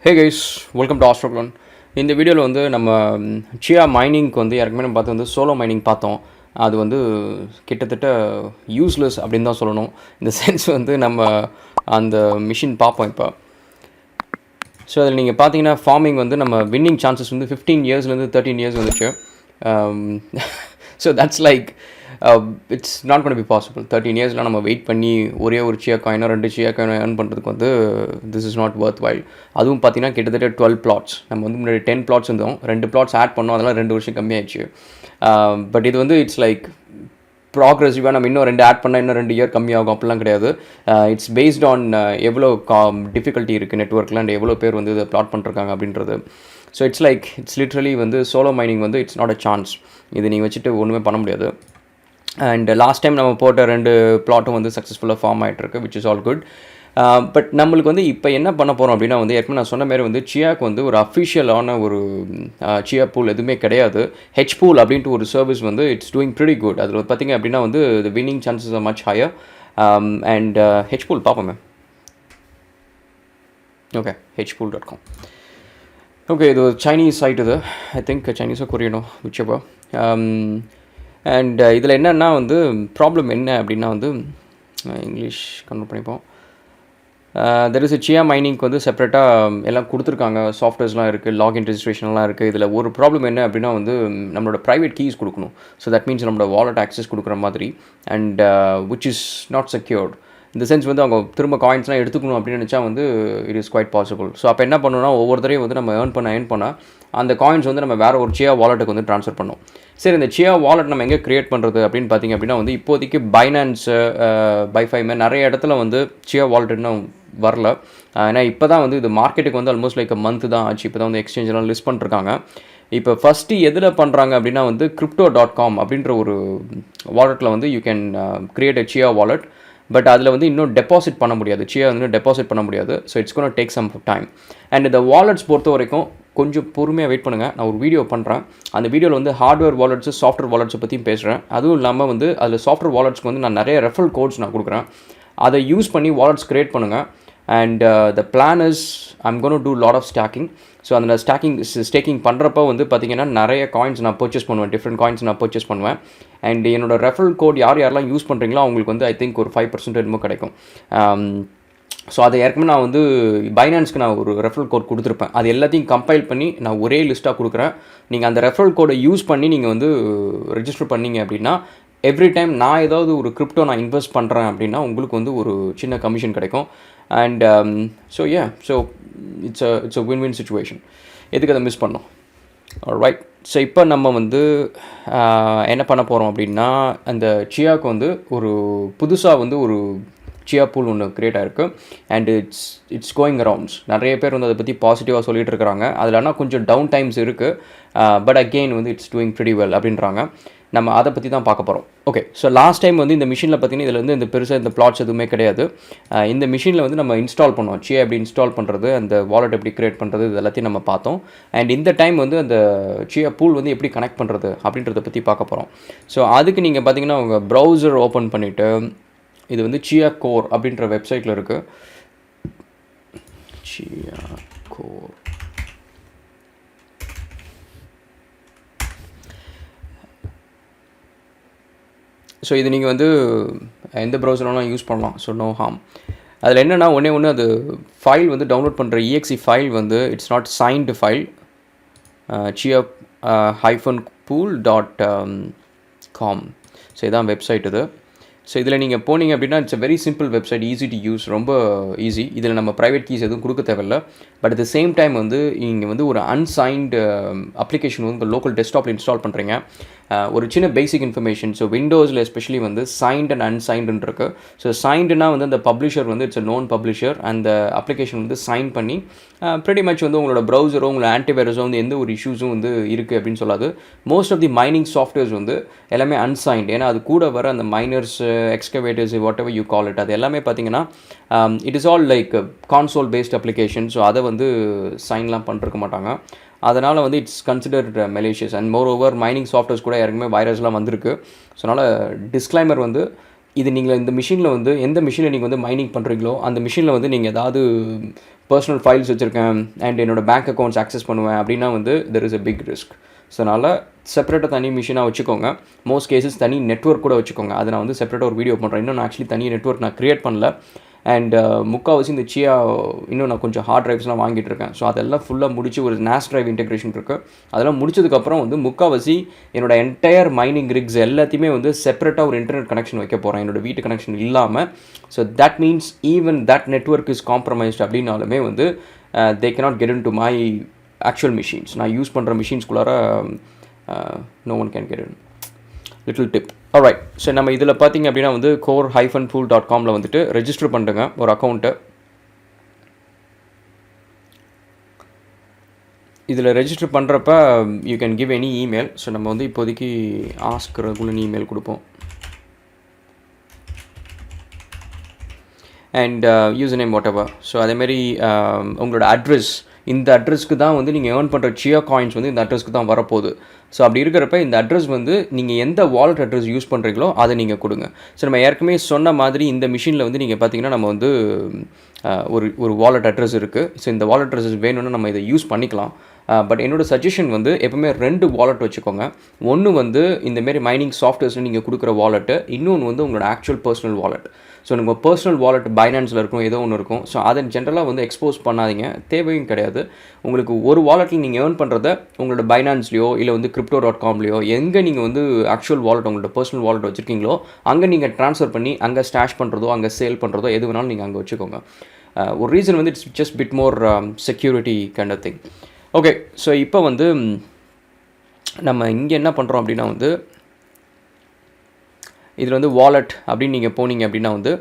Hey guys, welcome to Astroclan. இந்த வீடியோவில் வந்து நம்ம சியா மைனிங்க்கு வந்து ஏற்கனவே நம்ம பார்த்து வந்து சோலோ மைனிங் பார்த்தோம். அது வந்து கிட்டத்தட்ட யூஸ்லெஸ் அப்படின்னு தான் சொல்லணும். இந்த சென்ஸ் வந்து நம்ம அந்த மிஷின் பார்ப்போம் இப்போ. ஸோ அதில் நீங்கள் பார்த்தீங்கன்னா ஃபார்மிங் வந்து நம்ம வின்னிங் சான்சஸ் வந்து 15 இயர்ஸ்லேருந்து 13 இயர்ஸ் வந்துச்சு. So that's like it's not gonna be possible. 13 இயர்ஸ்லாம் நம்ம வெயிட் பண்ணி ஒரே ஒரு சியா காயினோ 2 சியா காயினோ ஏர்ன் பண்ணுறதுக்கு வந்து this is not worth while. அதுவும் பார்த்தீங்கன்னா கிட்டத்தட்ட 12 பிளாட்ஸ். நம்ம வந்து முன்னாடி 10 பிளாட்ஸ் இருந்தோம், 2 பிளாட்ஸ் ஆட் பண்ணோம், அதெல்லாம் 2 வருஷம் கம்மியாயிடுச்சு. பட் இது வந்து இட்ஸ் லைக் ப்ராக்ரெசிவாக நம்ம இன்னும் 2 ஆட் பண்ணால் இன்னும் 2 இயர் கம்மியாகும் அப்படிலாம் கிடையாது. இட்ஸ் பேஸ்ட் ஆன் எவ்வளோ டிஃபிகல்ட்டி இருக்குது நெட்ஒர்க்கில் அண்ட் எவ்வளோ பேர் வந்து இதை ப்ளாட் பண்ணிருக்காங்க அப்படின்றது. ஸோ இட்ஸ் லிட்ரலி வந்து சோலோ மைனிங் வந்து இட்ஸ் நாட் அ சான்ஸ். இது நீங்கள் வச்சுட்டு ஒன்றுமே பண்ண முடியாது. அண்ட் லாஸ்ட் டைம் நம்ம போட்ட 2 பிளாட்டும் வந்து சக்ஸஸ்ஃபுல்லாக ஃபார்ம் ஆகிட்டுருக்கு, which is all good. But நம்மளுக்கு வந்து இப்போ என்ன பண்ண போகிறோம் அப்படின்னா வந்து ஏற்கனவே நான் சொன்ன மாதிரி வந்து சியாக்கு வந்து ஒரு அஃபிஷியலான ஒரு சியா பூல் எதுவுமே கிடையாது. ஹெச் பூல் அப்படின்ட்டு ஒரு சர்வீஸ் வந்து இட்ஸ் டூயிங் ப்ரிட்டி குட். அதில் பார்த்திங்க அப்படின்னா வந்து the winning chances are much higher. And H pool பார்ப்போமே. Okay, hpool.com. ஓகே, இது சைனீஸ் சைட். இது ஐ திங்க் சைனீஸோ கொரியனோ விச்சப்போ. அண்ட் இதில் என்னென்னா வந்து ப்ராப்ளம் என்ன அப்படின்னா வந்து இங்கிலீஷ் கன்வெர்ட் பண்ணிப்போம். தெர் இஸ் சியா மைனிங்க்கு வந்து செப்பரேட்டாக எல்லாம் கொடுத்துருக்காங்க, சாஃப்ட்வேர்ஸ்லாம் இருக்குது, லாகின் ரெஜிஸ்ட்ரேஷன்லாம் இருக்குது. இதில் ஒரு ப்ராப்ளம் என்ன அப்படின்னா வந்து நம்மளோட ப்ரைவேட் கீஸ் கொடுக்கணும். ஸோ தட் மீன்ஸ் நம்மளோட வாலெட் ஆக்சஸ் கொடுக்குற மாதிரி. And which is not secured. இந்த சென்ஸ் வந்து அவங்க திரும்ப காயின்ஸ்லாம் எடுத்துக்கணும் அப்படின்னு நினச்சா வந்து it is quite possible. So அப்போ என்ன பண்ணணும்னா ஒவ்வொருத்தரையும் வந்து நம்ம ஏர்ன் பண்ண அந்த காயின்ஸ் வந்து நம்ம வேறு ஒரு சியா வாலெட்டுக்கு வந்து ட்ரான்ஸ்ஃபர் பண்ணோம். சரி, இந்த சியா வாலெட் நம்ம எங்கே க்ரியேட் பண்ணுறது அப்படின்னு பார்த்திங்க அப்படின்னா வந்து இப்போதைக்கு பைனான்ஸு, பைஃபைமே நிறைய இடத்துல வந்து சியா வாலெட் இன்னும் வரல. ஏன்னா இப்போ தான் வந்து இது மார்க்கெட்டுக்கு வந்து ஆல்மோஸ்ட் லைக் மந்த்து தான் ஆச்சு. இப்போ தான் வந்து எக்ஸ்சேஞ்செலாம் லிஸ்ட் பண்ணிருக்காங்க. இப்போ ஃபஸ்ட்டு எதில் பண்ணுறாங்க அப்படின்னா வந்து crypto.com அப்படின்ற ஒரு வாலெட்டில் வந்து you can create a chia wallet. But அதில் வந்து இன்னும் டெபாசிட் பண்ண முடியாது, சியா வந்து டெபாசிட் பண்ண முடியாது. So it's gonna take some time. And இந்த வாலெட்ஸ் பொறுத்த வரைக்கும் கொஞ்சம் பொறுமையாக வெயிட் பண்ணுங்கள். நான் ஒரு வீடியோ பண்ணுறேன். அந்த வீடியோவில் வந்து ஹார்ட்வேர் வாலெட்ஸு, சாஃப்ட்வேர் வாலெட்ஸை பற்றியும் பேசுகிறேன். அதுவும் இல்லாமல் வந்து அதில் சாஃப்ட்வேர் வாலெட்ஸ்க்கு வந்து நான் நிறைய ரெஃபரல் கோட்ஸ் நான் கொடுக்குறேன். அதை யூஸ் பண்ணி வாலெட்ஸ் க்ரியேட் பண்ணுங்கள். And the plan is I'm gonna do lot of staking. So அந்த ஸ்டேக்கிங் பண்ணுறப்போ வந்து பார்த்திங்கன்னா நிறைய காயின்ஸ் நான் பர்ச்சேஸ் பண்ணுவேன், டிஃப்ரெண்ட் காயின்ஸ் நான் பர்ச்சேஸ் பண்ணுவேன். அண்ட் என்னோடய ரெஃபரல் கோட் யாரெல்லாம் யூஸ் பண்ணுறீங்களோ அவங்களுக்கு வந்து ஐ திங்க் ஒரு 5% என்னமோ கிடைக்கும். ஸோ அதை ஏற்கனவே நான் வந்து பைனான்ஸ்க்கு நான் ஒரு ரெஃபரல் கோட் கொடுத்துருப்பேன். அது எல்லாத்தையும் கம்பைல் பண்ணி நான் ஒரே லிஸ்ட்டாக கொடுக்குறேன். நீங்கள் அந்த ரெஃபரல் கோடை யூஸ் பண்ணி நீங்கள் வந்து ரெஜிஸ்டர் பண்ணீங்க அப்படின்னா எவ்ரி டைம் நான் ஏதாவது ஒரு கிரிப்டோ நான் இன்வெஸ்ட் பண்ணுறேன் அப்படின்னா உங்களுக்கு வந்து ஒரு சின்ன கமிஷன் கிடைக்கும். And so it's a win-win situation. எதுக்கு அதை மிஸ் பண்ணோம்? ரைட். ஸோ இப்போ நம்ம வந்து என்ன பண்ண போகிறோம் அப்படின்னா அந்த சியாவுக்கு வந்து ஒரு புதுசாக வந்து ஒரு சியா பூல் ஒன்று க்ரியேட் ஆகிருக்கு. And it's going around. நிறைய பேர் வந்து அதை பற்றி பாசிட்டிவாக சொல்லிகிட்டு இருக்கிறாங்க. அதில் ஆனால் கொஞ்சம் டவுன் டைம்ஸ் இருக்குது. பட் அகெயின் வந்து இட்ஸ் டூயிங் ப்ரிட்டி வெல் அப்படின்றாங்க. நம்ம அதை பற்றி தான் பார்க்க போகிறோம். ஓகே, ஸோ லாஸ்ட் டைம் வந்து இந்த மிஷினில் பார்த்திங்கன்னா இதில் வந்து இந்த பெருசாக இந்த பிளாட்ஸ் எதுவுமே கிடையாது. இந்த மிஷினில் வந்து நம்ம இன்ஸ்டால் பண்ணோம், சியா எப்படி இன்ஸ்டால் பண்ணுறது, அந்த வாலெட் எப்படி க்ரியேட் பண்ணுறது, இது எல்லாத்தையும் நம்ம பார்த்தோம். அண்ட் இந்த டைம் வந்து அந்த சியா பூல் வந்து எப்படி கனெக்ட் பண்ணுறது அப்படின்றத பற்றி பார்க்க போகிறோம். ஸோ அதுக்கு நீங்கள் பார்த்திங்கன்னா உங்கள் ப்ரௌசர் ஓப்பன் பண்ணிவிட்டு இது வந்து சியா கோர் அப்படின்ற வெப்சைட்டில் இருக்குது. சியா கோர். ஸோ இது நீங்கள் வந்து எந்த ப்ரௌசர்லாம் யூஸ் பண்ணலாம். So no harm. அதில் என்னென்னா ஒன்று அது ஃபைல் வந்து டவுன்லோட் பண்ணுற EXE ஃபைல் வந்து it's not signed file. chia-pool.com. So இதான் வெப்சைட் இது. ஸோ இதில் நீங்கள் போனீங்க அப்படின்னா it's a very simple website, easy to use, ரொம்ப ஈஸி. இதில் நம்ம ப்ரைவேட் கீஸ் எதுவும் கொடுக்க தேவையில்லை. But at the same time வந்து நீங்கள் வந்து ஒரு அன்சைன்டு அப்ளிகேஷன் வந்து உங்கள் லோக்கல் டெஸ்க்டாப்பில் இன்ஸ்டால் பண்ணுறீங்க. ஒரு சின்ன பேசிக் இன்ஃபர்மேஷன். ஸோ விண்டோஸில் எஸ்பெஷலி வந்து சைன்ட் அண்ட் அன்சைன்டுன்னு இருக்குது. ஸோ சைன்டுனா வந்து அந்த பப்ளிஷர் வந்து இட்ஸ் அ நோன் பப்ளிஷர். அந்த அப்ளிகேஷன் வந்து சைன் பண்ணி ப்ரெட்டி மச் வந்து உங்களோட ப்ரௌசரோ உங்களோட ஆன்டிவைரஸோ வந்து எந்த ஒரு இஷ்யூஸும் வந்து இருக்குது அப்படின்னு சொல்லாது. Most of the mining softwares வந்து எல்லாமே அன்சைன்ட். ஏன்னா அது கூட வர அந்த miners, excavators, what ever you call it, அது எல்லாமே பார்த்தீங்கன்னா it is all like console based application. So அதை வந்து சைன்லாம் பண்ணிருக்க மாட்டாங்க. அதனால் வந்து it's considered malicious. And moreover mining softwares கூட யாருக்குமே வைரஸ்லாம் வந்திருக்கு. ஸோ அதனால் டிஸ்க்ளைமர் வந்து இது நீங்கள் இந்த மிஷினில் வந்து எந்த மிஷினில் நீங்கள் வந்து மைனிங் பண்ணுறீங்களோ அந்த மிஷினில் வந்து நீங்கள் ஏதாவது பர்சனல் ஃபைல்ஸ் வச்சுருக்கேன் அண்ட் என்னோடய பேங்க் அக்கௌண்ட்ஸ் ஆக்சஸ் பண்ணுவேன் அப்படின்னா வந்து there is a big risk. So அதனால் செப்பரேட்டாக தனி மிஷினாக வச்சுக்கோங்க. மோஸ்ட் கேசஸ் தனி நெட்வொர்க் கூட வச்சுக்கோங்க. அதை நான் வந்து செப்பரேட்டாக ஒரு வீடியோ பண்ணுறேன். இன்னும் நான் ஆக்சுவலி தனி நெட்வொர்க் நான் க்ரியேட் பண்ணல. அண்ட் முக்கால்வாசி இந்த சியா இன்னும் நான் கொஞ்சம் ஹார்ட் ட்ரைவ்ஸ்லாம் வாங்கிட்டு இருக்கேன். ஸோ அதெல்லாம் ஃபுல்லாக முடிச்சு ஒரு NAS ட்ரைவ் இன்டெகிரேஷன் இருக்குது. அதெல்லாம் முடிச்சதுக்கப்புறம் வந்து முக்கால்வாசி என்னோட என்டையர் மைனிங் ரிக்ஸ் எல்லாத்தையுமே வந்து செப்பரேட்டாக ஒரு இன்டர்நெட் கனெக்ஷன் வைக்க போகிறேன், என்னோட வீட்டு கனெக்ஷன் இல்லாமல். So that means even that network is compromised அப்படின்னாலுமே வந்து they cannot get into my actual machines. நான் யூஸ் பண்ணுற மிஷின்ஸ்குள்ளார no one can get in. Little tip. Alright. So நம்ம இதில் பார்த்திங்க அப்படின்னா வந்து core-pool.comல வந்துட்டு ரெஜிஸ்டர் பண்ணுறங்க ஒரு அக்கௌண்ட்டை. இதில் ரெஜிஸ்டர் பண்ணுறப்ப you can give any email. So நம்ம வந்து இப்போதைக்கு ஆஸ்க் ரெகுலர் இமெயில் கொடுப்போம். And user name what ever. So அதேமாரி உங்களோட அட்ரஸ், இந்த அட்ரஸ்க்கு தான் வந்து நீங்கள் ஏர்ன் பண்ணுற சியா காயின்ஸ் வந்து இந்த அட்ரஸ்க்கு தான் வரப்போகுது. ஸோ அப்படி இருக்கிறப்ப இந்த அட்ரஸ் வந்து நீங்கள் எந்த வாலெட் அட்ரஸ் யூஸ் பண்ணுறீங்களோ அதை நீங்கள் கொடுங்க. ஸோ நம்ம ஏற்கனவே சொன்ன மாதிரி இந்த மிஷினில் வந்து நீங்கள் பார்த்தீங்கன்னா நம்ம வந்து ஒரு வாலெட் அட்ரஸ் இருக்குது. ஸோ இந்த வாலெட் அட்ரஸ் வேணும்னா நம்ம இதை யூஸ் பண்ணிக்கலாம். பட் என்னோடய சஜஷன் வந்து எப்போவுமே 2 வாலெட் வச்சுக்கோங்க. ஒன்று வந்து இந்தமாரி மைனிங் சாஃப்ட்வேர்ஸில் நீங்கள் கொடுக்குற வாலெட்டு, இன்னொன்று வந்து உங்களோட ஆக்சுவல் பர்சனல் வாலெட். ஸோ உங்கள் பர்சனல் வாலெட் பைனான்ஸில் இருக்கும், ஏதோ ஒன்று இருக்கும். ஸோ அதை ஜென்ரலாக வந்து எக்ஸ்போஸ் பண்ணாதீங்க, தேவையும் கிடையாது. உங்களுக்கு ஒரு வாலெட்டில் நீங்கள் ஏர்ன் பண்ணுறத உங்களோட பைனான்ஸ்லையோ இல்லை வந்து crypto.comலையோ எங்கே நீங்கள் வந்து ஆக்சுவல் வாலெட் உங்களோட பர்சனல் வாலெட் வச்சுருக்கீங்களோ அங்கே நீங்கள் ட்ரான்ஸ்ஃபர் பண்ணி அங்கே ஸ்டாஷ் பண்ணுறதோ அங்கே சேல் பண்ணுறதோ எது வேணாலும் நீங்கள் அங்கே வச்சுக்கோங்க. ஒரு ரீசன் வந்து it's just bit more security kind of thing. Okay. So இப்போ வந்து நம்ம இங்கே என்ன பண்ணுறோம் அப்படின்னா வந்து இதில் வந்து வாலெட் அப்படின்னு நீங்கள் போனீங்க அப்படின்னா வந்து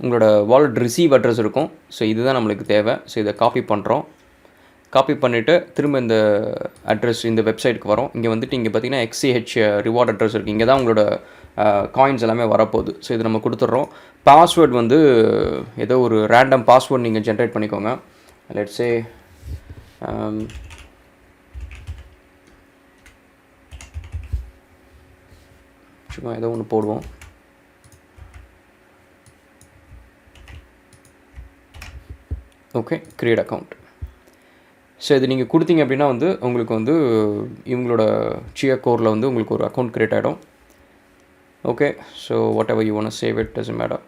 உங்களோட வாலெட் ரிசீவ் அட்ரஸ் இருக்கும். ஸோ இதுதான் நம்மளுக்கு தேவை. ஸோ இதை காப்பி பண்ணுறோம். காப்பி பண்ணிவிட்டு திரும்ப இந்த அட்ரஸ் இந்த வெப்சைட்டுக்கு வரோம். இங்கே வந்துட்டு இங்கே பார்த்தீங்கன்னா XCH ரிவார்ட் அட்ரஸ் இருக்குது. இங்கே தான் உங்களோட காயின்ஸ் எல்லாமே வரப்போகுது. ஸோ இது நம்ம கொடுத்துட்றோம். பாஸ்வேர்டு வந்து ஏதோ ஒரு ரேண்டம் பாஸ்வேர்டு நீங்கள் ஜென்ரேட் பண்ணிக்கோங்க. லெட்ஸ் சே சும்மா ஏதோ ஒன்று போடுவோம். Okay, create account. ஸோ இது நீங்கள் கொடுத்தீங்க அப்படின்னா வந்து உங்களுக்கு வந்து இவங்களோட சியா கோரில் வந்து உங்களுக்கு ஒரு அக்கௌண்ட் க்ரியேட் ஆகிடும். Okay. So what ever you want save it doesn't matter.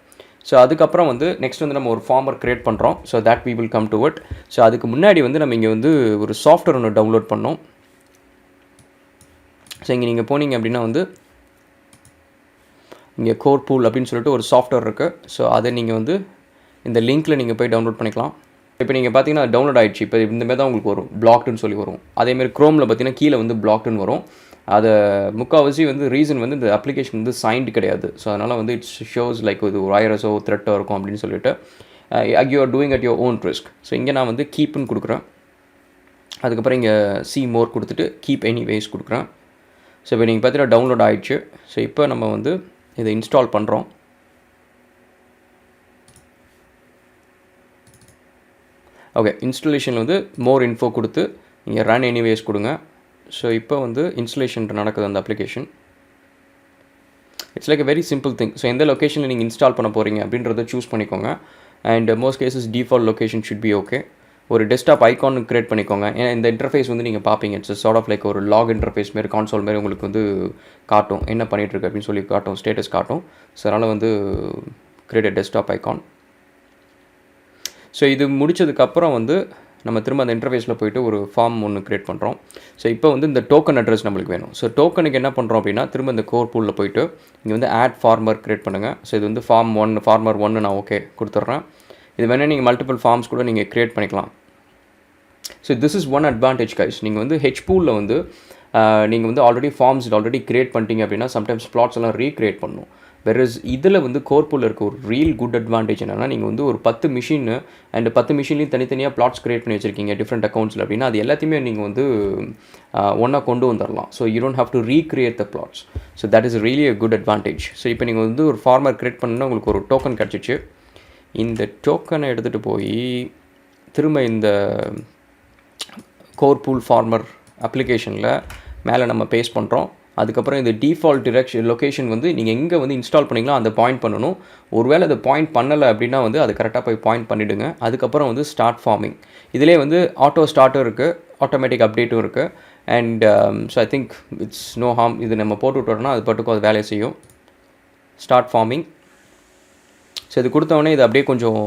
So அதுக்கப்புறம் வந்து நெக்ஸ்ட் வந்து நம்ம ஒரு ஃபார்மர் க்ரியேட் பண்ணுறோம். So that we will come to it. So அதுக்கு முன்னாடி வந்து நம்ம இங்கே வந்து ஒரு சாஃப்ட்வேர் ஒன்று டவுன்லோட் பண்ணோம். ஸோ இங்கே நீங்கள் போனீங்க அப்படின்னா வந்து இங்கே core-pool அப்படின்னு சொல்லிட்டு ஒரு சாஃப்ட்வேர் இருக்குது. ஸோ அதை நீங்கள் வந்து இந்த லிங்க்கில் நீங்கள் போய் டவுன்லோட் பண்ணிக்கலாம். இப்போ நீங்கள் பார்த்தீங்கன்னா டவுன்லோட் ஆகிடுச்சு. இப்போ இந்தமாரி தான் உங்களுக்கு வரும், பிளாக்டுன்னு சொல்லி வரும். அதேமாதிரி க்ரோமில் பார்த்தீங்கன்னா கீழே வந்து பிளாக்டுன்னு வரும். அதை முக்கால்வாசி வந்து ரீசன் வந்து இந்த அப்ளிகேஷன் வந்து சைன்டு கிடையாது. ஸோ அதனால் வந்து இட்ஸ் ஷோஸ் லைக் இது ஒரு வைரஸோ த்ரெட்டோ இருக்கும் அப்படின்னு சொல்லிட்டு you are doing at your own risk. So இங்கே நான் வந்து கீப்னு கொடுக்குறேன். அதுக்கப்புறம் இங்கே see more கொடுத்துட்டு கீப் எனிவேஸ் கொடுக்குறேன். ஸோ இப்போ நீங்கள் பார்த்தீங்கன்னா டவுன்லோட் ஆகிடுச்சு. ஸோ இப்போ நம்ம வந்து இதை இன்ஸ்டால் பண்ணுறோம். ஓகே. இன்ஸ்டாலேஷன் வந்து மோர் இன்ஃபோ கொடுத்து இங்கே ரன் எனிவேஸ் கொடுங்க. ஸோ இப்போ வந்து இன்ஸ்டாலேஷன் நடக்குது அந்த application. It's like a very simple thing. So எந்த லொக்கேஷனில் நீங்கள் இன்ஸ்டால் பண்ண போகிறீங்க அப்படின்றத சூஸ் பண்ணிக்கோங்க. And most cases default location should be okay. ஒரு டெஸ்க்டாப் ஐகான் க்ரியேட் பண்ணிக்கோங்க. ஏன்னா இந்த இன்டர்ஃபேஸ் வந்து நீங்கள் பார்ப்பீங்க, இட்ஸ் சார்ட் ஆஃப் லைக் ஒரு லாக் இன்டர்ஃபேஸ் மாரி, கான்சோல் மாரி உங்களுக்கு வந்து காட்டும், என்ன பண்ணிகிட்ருக்கு அப்படின்னு சொல்லி காட்டும், ஸ்டேட்டஸ் காட்டும். ஸோ அதனால் வந்து create a desktop icon. So இது முடித்ததுக்கப்புறம் வந்து நம்ம திரும்ப அந்த இன்டர்ஃபேஸில் போய்ட்டு ஒரு ஃபார்ம் ஒன்று க்ரியேட் பண்ணுறோம். ஸோ இப்போ வந்து இந்த டோக்கன் அட்ரஸ் நம்மளுக்கு வேணும். ஸோ டோக்கனுக்கு என்ன பண்ணுறோம் அப்படின்னா திரும்ப இந்த core-pool போய்ட்டு இங்கே வந்து ஆட் ஃபார்மர் க்ரியேட் பண்ணுங்கள். ஸோ இது வந்து ஃபார்மர் 1 நான் ஓகே கொடுத்துட்றேன். இது வேணால் நீங்கள் மல்டிபிள் ஃபார்ம்ஸ் கூட நீங்கள் க்ரியேட் பண்ணிக்கலாம். So this is one advantage guys. நீங்கள் வந்து ஹெச்பூலில் வந்து நீங்கள் வந்து ஆல்ரெடி ஃபார்ம்ஸ் ஆல்ரெடி க்ரியேட் பண்ணிட்டீங்க அப்படின்னா சம்டைம்ஸ் ப்ளாட்ஸ் எல்லாம் ரீக்ரியேட் பண்ணணும். வெரஸ் இதில் வந்து core-pool இருக்க ஒரு ரியல் குட் அட்வான்டேஜ் என்னென்னா நீங்கள் வந்து ஒரு 10 மிஷின் அண்ட் 10 மிஷின்லையும் தனித்தனியாக ப்ளாட்ஸ் க்ரியேட் பண்ணி வச்சுருக்கீங்க டிஃப்ரெண்ட் அக்கௌண்ட்ஸில் அப்படின்னா அது எல்லாத்தையுமே நீங்கள் வந்து ஒன்றா கொண்டு வந்துடலாம். So you don't have to recreate the plots. So that is really a good advantage. So இப்போ நீங்கள் வந்து ஒரு ஃபார்மர் க்ரியேட் பண்ணால் உங்களுக்கு ஒரு டோக்கன் கிடச்சிச்சு. இந்த டோக்கனை எடுத்துகிட்டு போய் திரும்ப இந்த core-pool ஃபார்மர் அப்ளிகேஷனில் மேலே நம்ம பேஸ்ட் பண்ணுறோம். அதுக்கப்புறம் இந்த டிஃபால்ட் லொக்கேஷன் வந்து நீங்கள் எங்கே வந்து இன்ஸ்டால் பண்ணிங்களோ அந்த பாயிண்ட் பண்ணணும். ஒருவேளை அதை பாயிண்ட் பண்ணலை அப்படின்னா வந்து அது கரெக்டாக போய் பாயிண்ட் பண்ணிவிடுங்க. அதுக்கப்புறம் வந்து ஸ்டார்ட் ஃபார்மிங். இதிலே வந்து ஆட்டோ ஸ்டார்ட்டும் இருக்குது, ஆட்டோமேட்டிக் அப்டேட்டும் இருக்குது. And so I think it's no harm. இது நம்ம போட்டு விட்டோம்னா அது பாட்டுக்கும் அது வேலையை செய்யும். Start farming. ஸோ இது கொடுத்தவொடனே இது அப்படியே கொஞ்சம்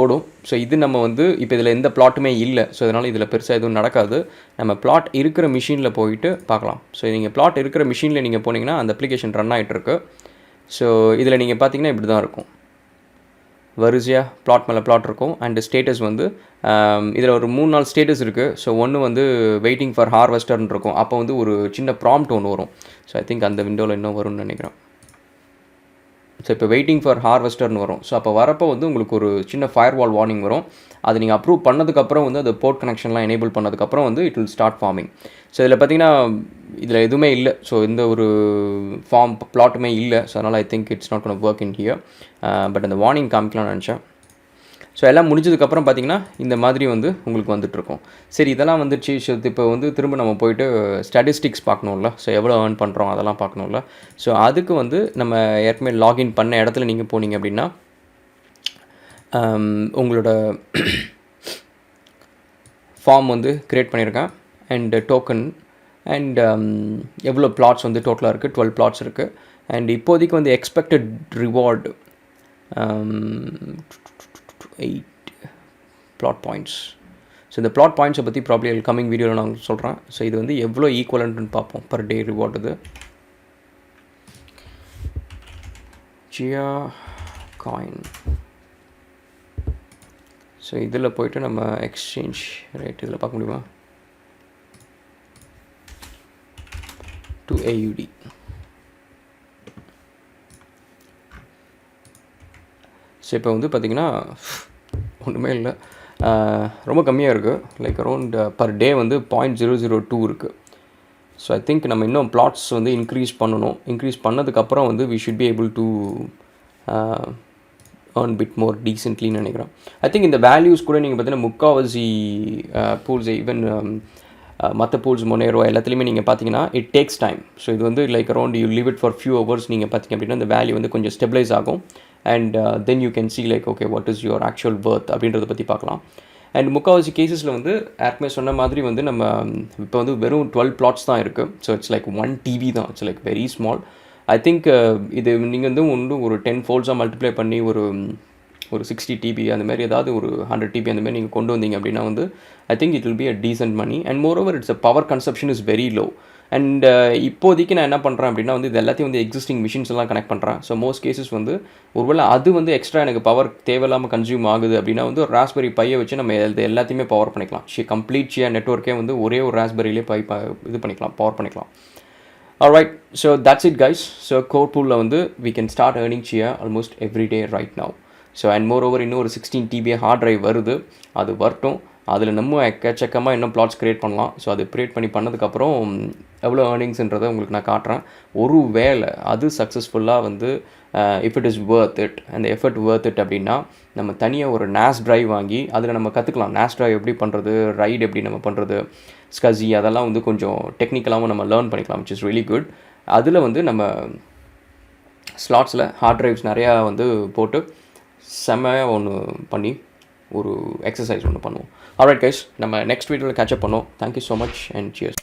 ஓடும். ஸோ இது நம்ம வந்து இப்போ இதில் எந்த பிளாட்டுமே இல்லை. ஸோ அதனால் இதில் பெருசாக எதுவும் நடக்காது. நம்ம பிளாட் இருக்கிற மிஷினில் போயிட்டு பார்க்கலாம். ஸோ நீங்கள் பிளாட் இருக்கிற மிஷினில் நீங்கள் போனீங்கன்னா அந்த அப்ளிகேஷன் ரன் ஆகிட்டுருக்கு. ஸோ இதில் நீங்கள் பார்த்தீங்கன்னா இப்படி தான் இருக்கும். வரிசையாக பிளாட் மேலே பிளாட் இருக்கும். அண்டு ஸ்டேட்டஸ் வந்து இதில் ஒரு 3-4 ஸ்டேட்டஸ் இருக்குது. ஸோ ஒன்று வந்து வெயிட்டிங் ஃபார் ஹார்வெஸ்டர்னு இருக்கும். அப்போ வந்து ஒரு சின்ன ப்ராம்ப்ட் ஒன்று வரும். ஸோ ஐ திங்க் அந்த விண்டோவில் இன்னும் வரும்னு நினைக்கிறேன். ஸோ இப்போ வெயிட்டிங் ஃபார் ஹார்வெஸ்டர்னு வரும். ஸோ அப்போ வரப்போ வந்து உங்களுக்கு ஒரு சின்ன ஃபயர்வால் வார்னிங் வரும். அதை நீங்கள் அப்ரூவ் பண்ணதுக்கப்புறம் வந்து அந்த போர்ட் கனெக்ஷன்லாம் எனேபிள் பண்ணதுக்கப்புறம் வந்து it will start farming. So இதில் பார்த்தீங்கன்னா இதில் எதுவுமே இல்லை. ஸோ இந்த ஒரு பிளாட்டுமே இல்லை. ஸோ அதனால் I think it's not gonna work in here. But அந்த வார்னிங் காமிக்கலாம்னு நினச்சேன். ஸோ எல்லாம் முடிஞ்சதுக்கப்புறம் பார்த்திங்கன்னா இந்த மாதிரி வந்து உங்களுக்கு வந்துட்டுருக்கும். சரி, இதெல்லாம் வந்துடுச்சு. ஸோ இப்போ வந்து திரும்ப நம்ம போயிட்டு ஸ்டாட்டிஸ்டிக்ஸ் பார்க்கணும்ல. ஸோ எவ்வளோ ஏர்ன் பண்ணுறோம் அதெல்லாம் பார்க்கணும்ல. ஸோ அதுக்கு வந்து நம்ம ஏற்கனவே லாகின் பண்ண இடத்துல நீங்கள் போனீங்க அப்படின்னா உங்களோட ஃபார்ம் வந்து க்ரியேட் பண்ணியிருக்கேன். அண்ட் டோக்கன் அண்ட் எவ்வளோ பிளாட்ஸ் வந்து டோட்டலாக இருக்குது, 12 பிளாட்ஸ் இருக்குது. அண்ட் இப்போதைக்கு வந்து expected reward 8 plot points. So இந்த plot points பற்றி ப்ராப்ளி கம்மிங் வீடியோவில் நான் சொல்கிறேன். ஸோ இது வந்து எவ்வளோ ஈக்குவலன்ட்னு பார்ப்போம் பர் டே ரிவார்டு. இது ஜியா காயின். ஸோ இதில் போய்ட்டு நம்ம எக்ஸ்சேஞ்ச் ரேட் இதில் பார்க்க முடியுமா? 2 AUD. ஸோ இப்போ வந்து பார்த்திங்கன்னா ஒன்றுமே இல்லை, ரொம்ப கம்மியாக இருக்குது. லைக் அரௌண்ட் பர் டே வந்து 0.002 இருக்குது. ஸோ ஐ திங்க் நம்ம இன்னும் பிளாட்ஸ் வந்து இன்க்ரீஸ் பண்ணணும். இன்க்ரீஸ் பண்ணதுக்கப்புறம் வந்து we should be able to earn bit more டீசென்ட்லின்னு நினைக்கிறேன். ஐ திங்க் இந்த வேல்யூஸ் கூட நீங்கள் பார்த்தீங்கன்னா முக்கால்வாசி பூல்ஸ் ஈவன் மற்ற பூல்ஸ் மொனேரோ எல்லாத்துலேயுமே நீங்கள் பார்த்தீங்கன்னா இட் டேக்ஸ் டைம். ஸோ இது வந்து like around you leave it for few hours நீங்கள் பார்த்தீங்க அப்படின்னா இந்த வேல்யூ வந்து கொஞ்சம் ஸ்டெபிளைஸ் ஆகும். And then you can see like okay what is your actual birth அப்படின்றத பற்றி பார்க்கலாம். அண்ட் முக்கால்வாசி கேசஸில் வந்து ஏற்கனவே சொன்ன மாதிரி வந்து நம்ம இப்போ வந்து வெறும் 12 பிளாட்ஸ் தான் இருக்குது. ஸோ இட்ஸ் லைக் 1 TB தான். It's like very small. I think இது நீங்கள் வந்து ஒரு 10 ஃபோல்ட்ஸாக மல்டிப்ளை பண்ணி ஒரு 60 TB அந்த மாதிரி ஏதாவது ஒரு 100 TB அந்த மாதிரி நீங்கள் கொண்டு வந்தீங்க அப்படின்னா வந்து I think it will be a decent money. And moreover it's a power consumption is very low. And இப்போதைக்கு நான் என்ன பண்ணுறேன் அப்படின்னா வந்து இது எல்லாத்தையும் வந்து எக்ஸிஸ்டிங் மிஷின்ஸ் எல்லாம் கனெக்ட் பண்ணுறேன். ஸோ மோஸ்ட் கேசஸ் வந்து ஒருவேளை அது வந்து எக்ஸ்ட்ரா எனக்கு பவர் தேவையில்லாமல் கன்சியூம் ஆகுது அப்படின்னா வந்து ஒரு ராஸ்பெரி பையை வச்சு நம்ம எல்லாத்தையுமே பவர் பண்ணிக்கலாம். கம்ப்ளீட் சியா நெட்வொர்க்கே வந்து ஒரே ஒரு ராஸ்பெரியிலே இது பண்ணிக்கலாம், பவர் பண்ணிக்கலாம். Alright, so that's it guys. So core pool la vandu we can start earning chia almost every day right now. So and moreover இன்னும் ஒரு 16 TB ஹார்ட் டிரைவ் வருது, அது வரட்டும். அதில் நம்ம எக்கச்சக்கமாக இன்னும் பிளாட்ஸ் க்ரியேட் பண்ணலாம். ஸோ அது க்ரியேட் பண்ணி பண்ணதுக்கப்புறம் எவ்வளோ ஏர்னிங்ஸ்ன்றதை உங்களுக்கு நான் காட்டுறேன். ஒரு வேளை அது சக்ஸஸ்ஃபுல்லாக வந்து if it is worth it, அந்த எஃபர்ட் வர்த் இட் அப்படின்னா நம்ம தனியாக ஒரு NAS டிரைவ் வாங்கி அதில் நம்ம கற்றுக்கலாம். NAS டிரைவ் எப்படி பண்ணுறது, ரைடு எப்படி நம்ம பண்ணுறது, ஸ்கஸி அதெல்லாம் வந்து கொஞ்சம் டெக்னிக்கலாகவும் நம்ம லேர்ன் பண்ணிக்கலாம், விச் இஸ் ரியலி குட். அதில் வந்து நம்ம ஸ்லாட்ஸில் ஹார்ட் டிரைவ்ஸ் நிறையா வந்து போட்டு செம்மையாக ஒன்று பண்ணி ஒரு எக்ஸசைஸ் ஒன்று பண்ணுவோம். ஆல்ரைட் கைஸ், நம்ம நெக்ஸ்ட் வீடியோவில் கேட்சப் பண்ணுவோம். Thank you so much and cheers.